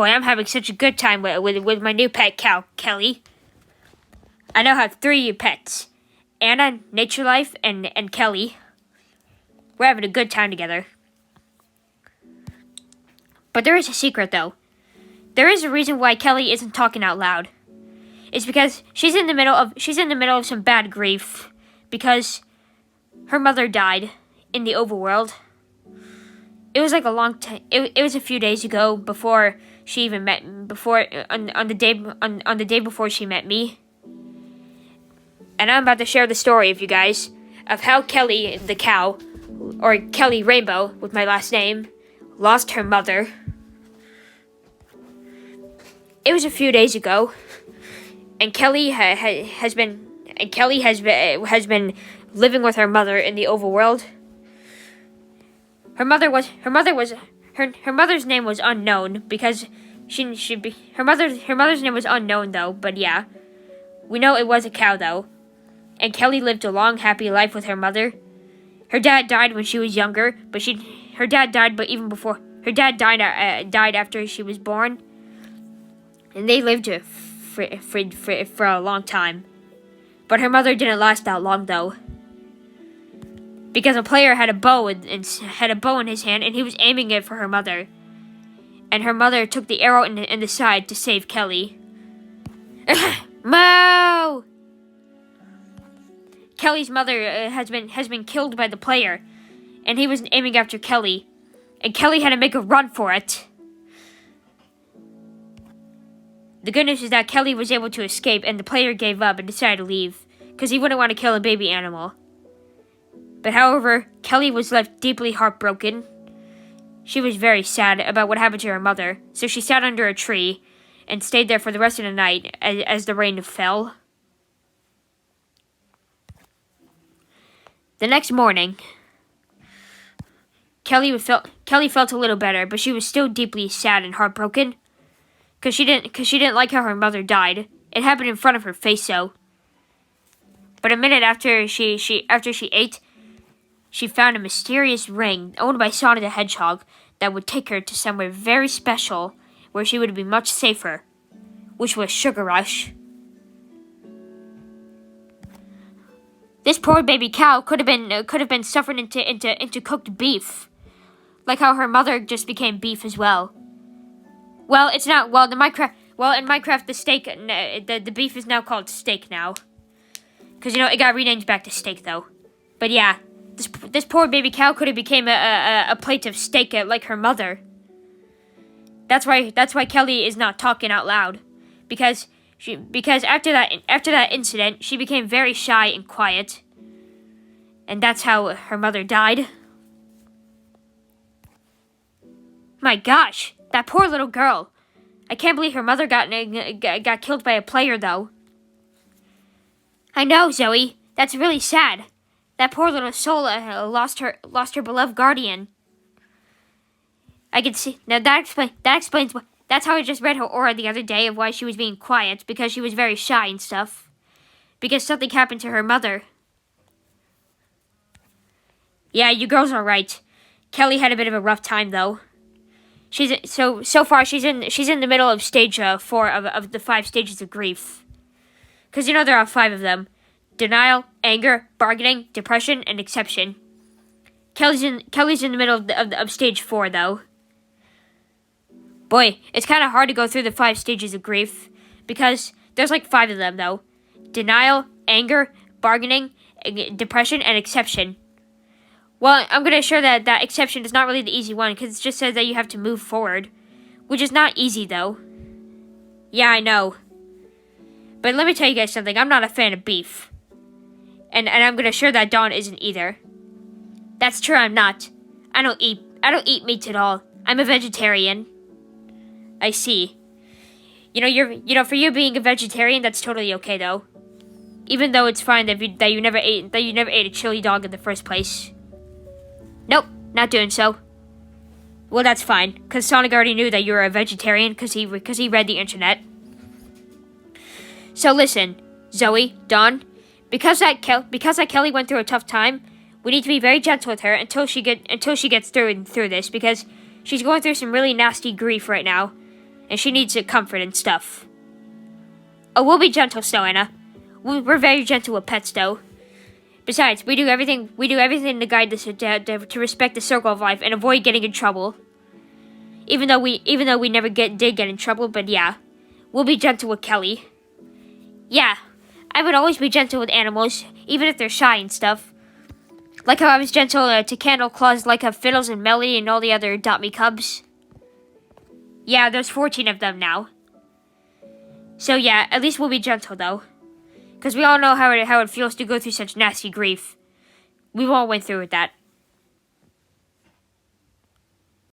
boy, I'm having such a good time with my new pet cow, Kelly. I now have 3 pets. Anna, Nature Life, and Kelly. We're having a good time together. But there is a secret, though. There is a reason why Kelly isn't talking out loud. It's because she's in the middle of some bad grief because her mother died in the overworld. It was like a long time. It was a few days ago before she even met. On the day before she met me. And I'm about to share the story with you guys of how Kelly the cow, or Kelly Rainbow with my last name, lost her mother. It was a few days ago, and Kelly has been living with her mother in the overworld. Her mother's name was unknown because her mother's name was unknown though. But yeah, we know it was a cow though. And Kelly lived a long, happy life with her mother. Her dad died when she was younger, but her dad died after she was born. And they lived for a long time. But her mother didn't last that long though. Because a player had a bow in his hand and he was aiming it for her mother. And her mother took the arrow in the side to save Kelly. Mo! Kelly's mother has been killed by the player, and he was aiming after Kelly, and Kelly had to make a run for it. The good news is that Kelly was able to escape, and the player gave up and decided to leave, because he wouldn't want to kill a baby animal. But however, Kelly was left deeply heartbroken. She was very sad about what happened to her mother, so she sat under a tree and stayed there for the rest of the night as the rain fell. The next morning, Kelly felt a little better, but she was still deeply sad and heartbroken, because she didn't like how her mother died. It happened in front of her face, so. But a minute after she ate, she found a mysterious ring owned by Sonic the Hedgehog that would take her to somewhere very special, where she would be much safer, which was Sugar Rush. This poor baby cow could have been suffered into cooked beef, like how her mother just became beef as well. Well, it's not. Well, in Minecraft, the steak, the beef is now called steak now, because it got renamed back to steak though. But yeah, this poor baby cow could have became a plate of steak like her mother. That's why Kelly is not talking out loud, because after that incident, she became very shy and quiet. And that's how her mother died. My gosh, that poor little girl. I can't believe her mother got killed by a player, though. I know, Zoe. That's really sad. That poor little soul lost her beloved guardian. I can see now. That explains why. That's how I just read her aura the other day of why she was being quiet, because she was very shy and stuff. Because something happened to her mother. Yeah, you girls are right. Kelly had a bit of a rough time though. So far she's in the middle of stage 4 of the 5 stages of grief. Because there are 5 of them: denial, anger, bargaining, depression, and acceptance. Kelly's in the middle of stage 4 though. Boy, it's kind of hard to go through the 5 stages of grief, because there's like 5 of them, though. Denial, anger, bargaining, depression, and acceptance. Well, I'm going to assure that acceptance is not really the easy one, because it just says that you have to move forward, which is not easy, though. Yeah, I know. But let me tell you guys something, I'm not a fan of beef. And I'm going to assure that Dawn isn't either. That's true, I'm not. I don't eat meat at all. I'm a vegetarian. I see. For you being a vegetarian, that's totally okay though. Even though it's fine that you never ate a chili dog in the first place. Nope, not doing so. Well, that's fine, because Sonic already knew that you were a vegetarian because he read the internet. So listen, Zoe, Dawn, because that Kelly went through a tough time, we need to be very gentle with her until she gets through this, because she's going through some really nasty grief right now. and she needs comfort and stuff. Oh, we'll be gentle, Snowanna. We're very gentle with pets, though. Besides, we do everything to guide this to respect the circle of life and avoid getting in trouble. Even though we never did get in trouble, but yeah, we'll be gentle with Kelly. Yeah, I would always be gentle with animals, even if they're shy and stuff. Like how I was gentle to Candle Claws, like Fiddles and Melody and all the other Adopt Me cubs. Yeah, there's 14 of them now. So yeah, at least we'll be gentle though. Because we all know how it feels to go through such nasty grief. We've all went through with that.